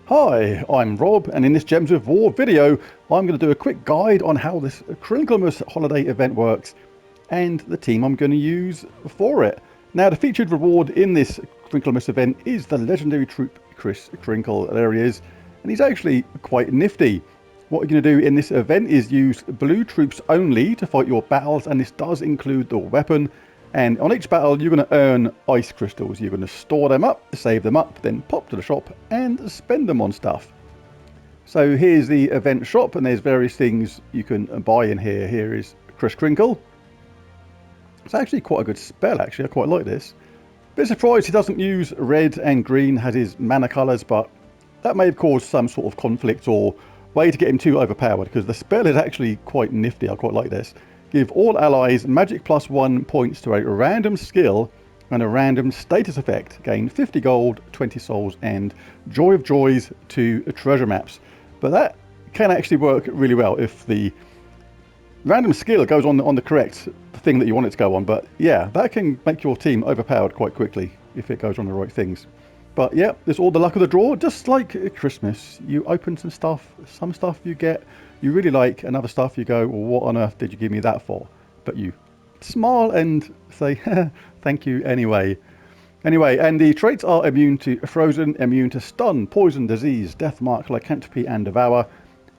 Hi, I'm Rob, and in this Gems of War video, I'm going to do a quick guide on how this Krinklemas holiday event works and the team I'm going to use for it. Now, the featured reward in this Krinklemas event is the legendary troop Kris Krinkle. There he is, and he's actually quite nifty. What you're going to do in this event is use blue troops only to fight your battles, and this does include the weapon. And on each battle, you're going to earn ice crystals. You're going to store them up, save them up, then pop to the shop and spend them on stuff. So here's the event shop, and there's various things you can buy in here. Here is Kris Krinkle. It's actually quite a good spell, actually. I quite like this. Bit surprised he doesn't use red and green as his mana colours, but that may have caused some sort of conflict or way to get him too overpowered, because the spell is actually quite nifty. I quite like this. Give all allies magic +1 points to a random skill and a random status effect. Gain 50 gold, 20 souls, and Joy of Joys to treasure maps. But that can actually work really well if the random skill goes on the correct thing that you want it to go on. But yeah, that can make your team overpowered quite quickly if it goes on the right things. But yeah, it's all the luck of the draw, just like Christmas. You open some stuff you get you really like, and other stuff you go, well, what on earth did you give me that for? But you smile and say, thank you anyway. Anyway, and the traits are immune to frozen, immune to stun, poison, disease, death mark, lycanthropy, and devour.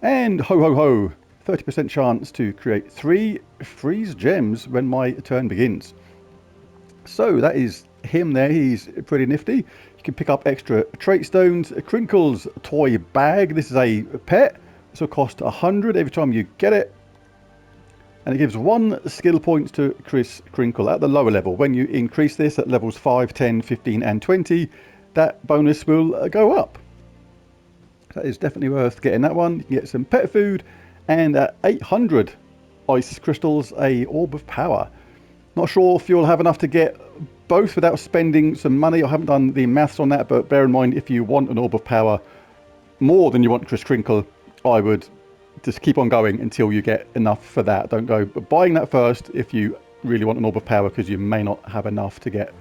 And ho ho ho, 30% chance to create 3 freeze gems when my turn begins. So that is him there. He's pretty nifty. You can pick up extra trait stones. Krinkle's toy bag. This is a pet. This will cost 100 every time you get it. And it gives 1 skill point to Kris Krinkle at the lower level. When you increase this at levels 5, 10, 15 and 20, that bonus will go up. That is definitely worth getting that one. You can get some pet food, and at 800 ice crystals, a orb of power. Not sure if you'll have enough to get both without spending some money. I haven't done the maths on that, but bear in mind, if you want an orb of power more than you want Kris Krinkle, I would just keep on going until you get enough for that. Don't go buying that first if you really want an orb of power, because you may not have enough to get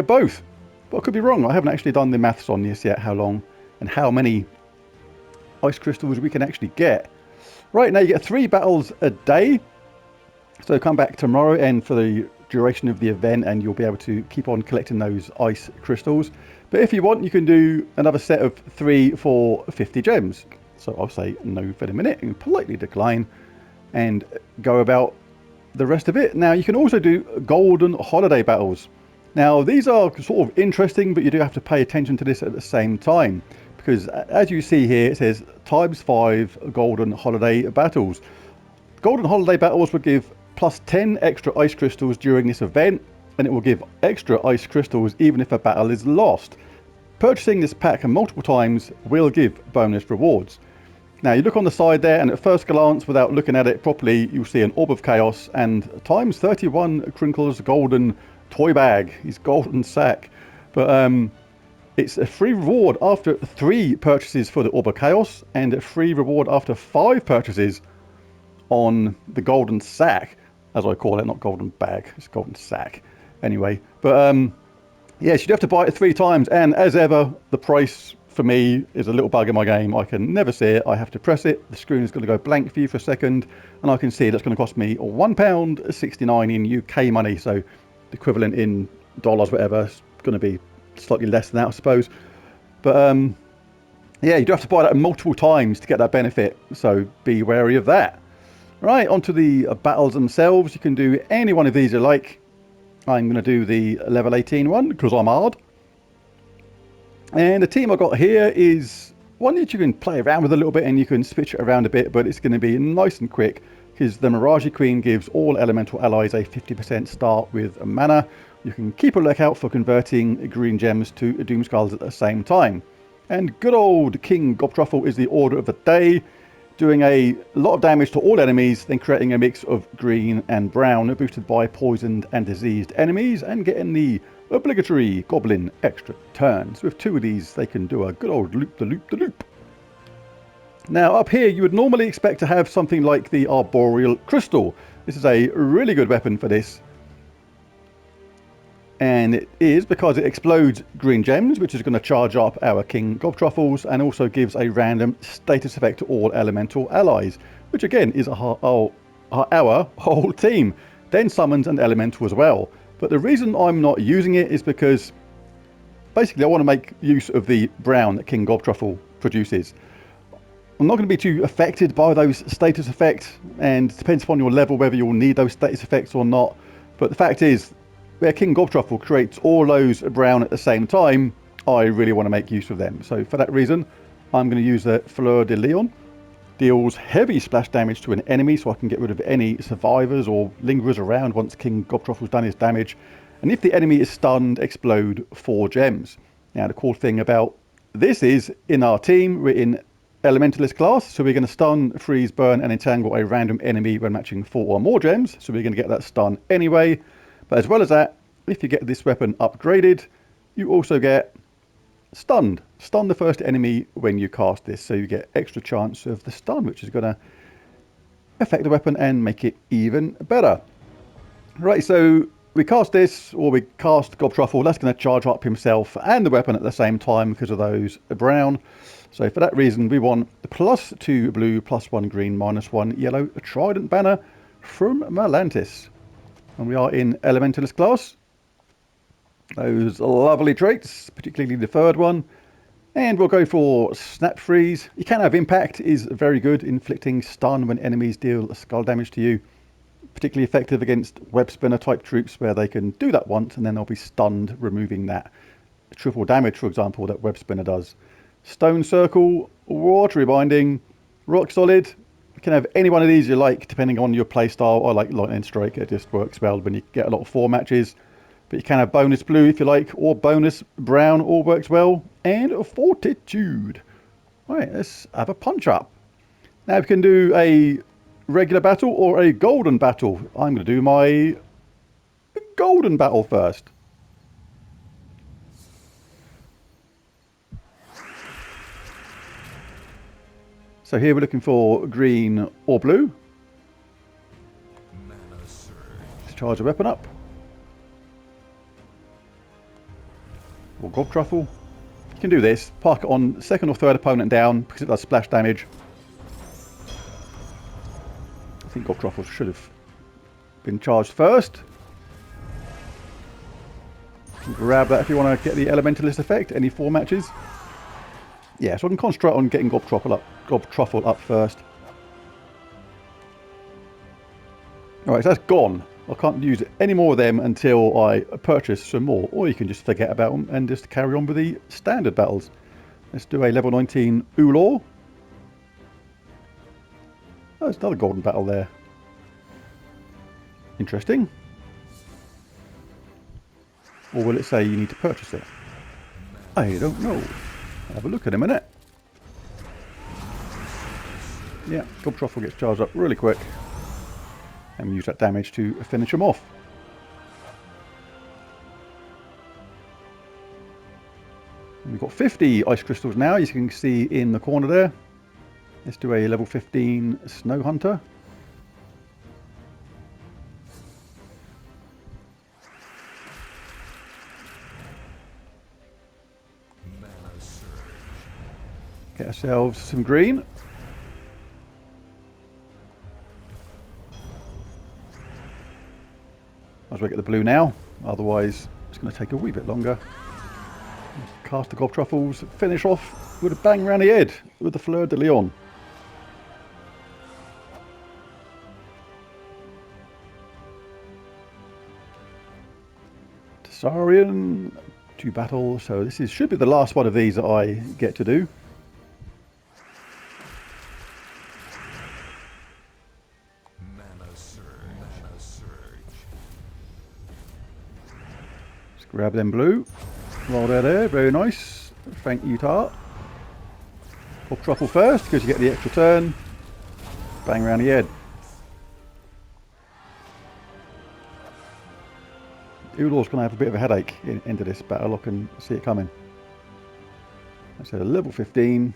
both. But I could be wrong. I haven't actually done the maths on this yet, how long and how many ice crystals we can actually get. Right, now you get 3 battles a day. So come back tomorrow and for the duration of the event, and you'll be able to keep on collecting those ice crystals. But if you want, you can do another set of 3 for 50 gems. So I'll say no for a minute and politely decline and go about the rest of it. Now you can also do golden holiday battles. Now these are sort of interesting, but you do have to pay attention to this at the same time, because as you see here, it says ×5 golden holiday battles. Golden holiday battles will give +10 extra ice crystals during this event, and it will give extra ice crystals even if a battle is lost. Purchasing this pack multiple times will give bonus rewards. Now you look on the side there, and at first glance, without looking at it properly, you'll see an orb of chaos and ×31 Krinkle's golden toy bag, his golden sack. But it's a free reward after 3 purchases for the orb of chaos, and a free reward after 5 purchases on the golden sack, as I call it. Not golden bag, it's golden sack. Anyway, but yes, you'd have to buy it 3 times, and as ever, the price for me is a little bug in my game. I can never see it. I have to press it. The screen is going to go blank for you for a second, and I can see that's going to cost me £1.69 in UK money. So the equivalent in dollars, whatever, is going to be slightly less than that, I suppose. But yeah, you do have to buy that multiple times to get that benefit. So be wary of that. Right, onto the battles themselves. You can do any one of these you like. I'm going to do the level 18 one because I'm hard. And the team I got here is one that you can play around with a little bit, and you can switch it around a bit, but it's going to be nice and quick because the Mirage Queen gives all elemental allies a 50% start with a mana. You can keep a lookout for converting green gems to Doom Skulls at the same time. And good old King Gobtruffle is the order of the day, doing a lot of damage to all enemies, then creating a mix of green and brown, boosted by poisoned and diseased enemies, and getting the obligatory goblin extra turns. With 2 of these, they can do a good old loop-the-loop-the-loop. Now up here, you would normally expect to have something like the Arboreal Crystal. This is a really good weapon for this. And it is because it explodes green gems, which is going to charge up our King Gobtruffles, and also gives a random status effect to all elemental allies, which again is our whole team. Then summons an elemental as well. But the reason I'm not using it is because basically I want to make use of the brown that King Gobtruffle produces. I'm not going to be too affected by those status effects, and it depends upon your level whether you'll need those status effects or not. But the fact is, where King Gobtruffle creates all those brown at the same time, I really want to make use of them. So for that reason, I'm going to use the Fleur de Lion. Deals heavy splash damage to an enemy, so I can get rid of any survivors or lingerers around once King Gobtruffle's done his damage. And if the enemy is stunned, explode 4 gems. Now the cool thing about this is, in our team, we're in Elementalist class, so we're going to stun, freeze, burn and entangle a random enemy when matching 4 or more gems, so we're going to get that stun anyway. But as well as that, if you get this weapon upgraded, you also get stunned. Stun the first enemy when you cast this, so you get extra chance of the stun, which is going to affect the weapon and make it even better. Right, so we cast this, or we cast Gobtruffle. That's going to charge up himself and the weapon at the same time because of those brown. So for that reason, we want the +2 blue, +1 green, -1 yellow trident banner from Melantis. And we are in Elementalist class. Those lovely traits, particularly the third one. And we'll go for Snap Freeze. You can have Impact, is very good, inflicting stun when enemies deal skull damage to you. Particularly effective against web spinner type troops, where they can do that once and then they'll be stunned, removing that triple damage, for example, that web spinner does. Stone Circle, Watery Binding, Rock Solid. You can have any one of these you like, depending on your playstyle. I like Lightning Strike, it just works well when you get a lot of 4 matches. But you can have bonus blue if you like, or bonus brown, all works well. And Fortitude. Right, let's have a punch up. Now we can do a regular battle or a golden battle. I'm going to do my golden battle first. So here we're looking for green or blue. Let's charge a weapon up. Or Gobtruffle. You can do this. Park it on second or third opponent down because it does splash damage. I think Gobtruffle should have been charged first. Grab that if you want to get the Elementalist effect, any 4 matches. Yeah, so I can concentrate on getting Gobtruffle up first. Alright, so that's gone. I can't use any more of them until I purchase some more. Or you can just forget about them and just carry on with the standard battles. Let's do a level 19 Ulor. Oh, there's another golden battle there. Interesting. Or will it say you need to purchase it? I don't know. I'll have a look in a minute. Yeah, Gobtruffle gets charged up really quick. And we use that damage to finish him off. And we've got 50 ice crystals now, as you can see in the corner there. Let's do a level 15 Snow Hunter. Get ourselves some green. Might as well get the blue now, otherwise it's going to take a wee bit longer. Cast the Gobtruffles, finish off with a bang around the head with the Fleur de Lion. Saurian to battle, so this should be the last one of these that I get to do. Grab them blue while they're there, very nice. Thank you, Tart. Gobtruffle first because you get the extra turn. Bang around the head. Ulor's going to have a bit of a headache into this battle, I can see it coming. That's a level 15.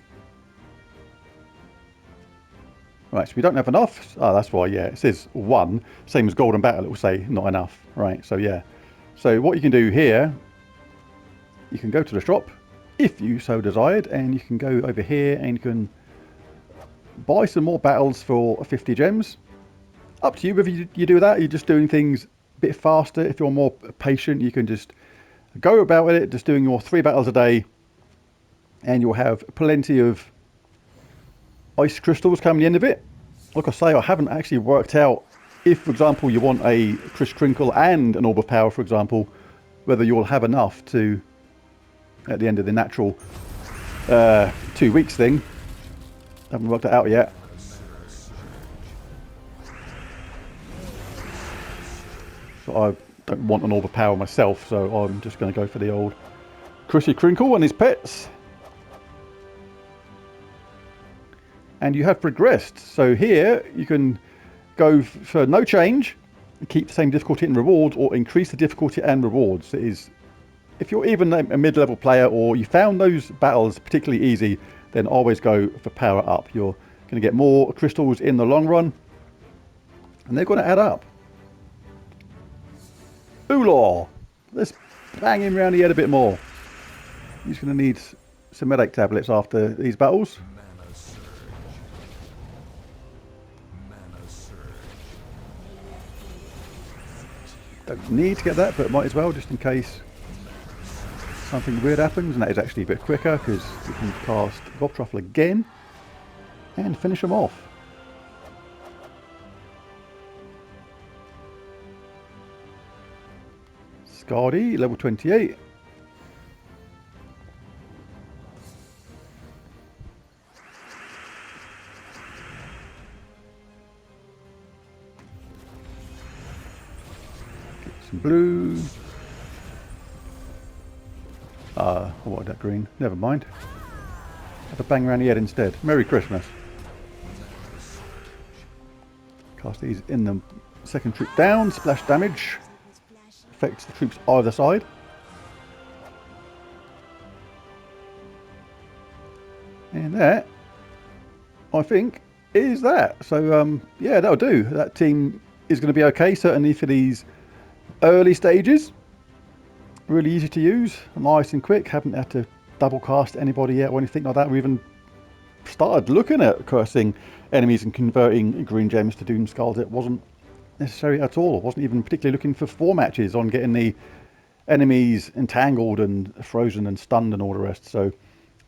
Right, so we don't have enough. Oh, that's why, yeah, it says 1. Same as Golden Battle, it will say not enough. Right, so yeah. So what you can do here, you can go to the shop if you so desired, and you can go over here and you can buy some more battles for 50 gems. Up to you whether you do that. You're just doing things a bit faster. If you're more patient, you can just go about it, just doing your 3 battles a day, and you'll have plenty of ice crystals come the end of it. Like I say, I haven't actually worked out if, for example, you want a Kris Krinkle and an Orb of Power, for example, whether you'll have enough to, at the end of the natural 2 weeks thing. I haven't worked it out yet. So I don't want an Orb of Power myself, so I'm just going to go for the old Kris Krinkle and his pets. And you have progressed. So here you can go for no change, keep the same difficulty and rewards, or increase the difficulty and rewards. It is, if you're even a mid-level player or you found those battles particularly easy, then always go for power up. You're going to get more crystals in the long run, and they're going to add up. Oolah! Let's bang him around the head a bit more. He's going to need some medic tablets after these battles. Don't need to get that, but might as well, just in case something weird happens. And that is actually a bit quicker because we can cast Gob Truffle again and finish them off. Scardy, level 28. Some blue. I wanted that green. Never mind. Have a bang around the head instead. Merry Christmas. Cast these in the second troop down. Splash damage. Affects the troops either side. And that, I think, is that. So, yeah, that'll do. That team is going to be okay, certainly for these early stages. Really easy to use, nice and quick. Haven't had to double cast anybody yet or anything like that. We even started looking at cursing enemies and converting green gems to Doom Skulls. It wasn't necessary at all. I wasn't even particularly looking for 4 matches on getting the enemies entangled and frozen and stunned and all the rest. So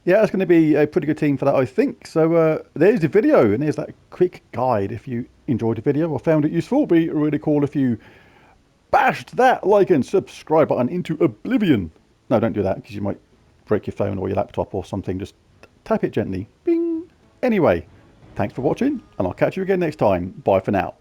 yeah, it's going to be a pretty good team for that, I think. So there's the video, and there's that quick guide. If you enjoyed the video or found it useful, it'd be really cool if you bashed that like and subscribe button into oblivion. No, don't do that, because you might break your phone or your laptop or something. Just tap it gently. Bing. Anyway, thanks for watching, and I'll catch you again next time. Bye for now.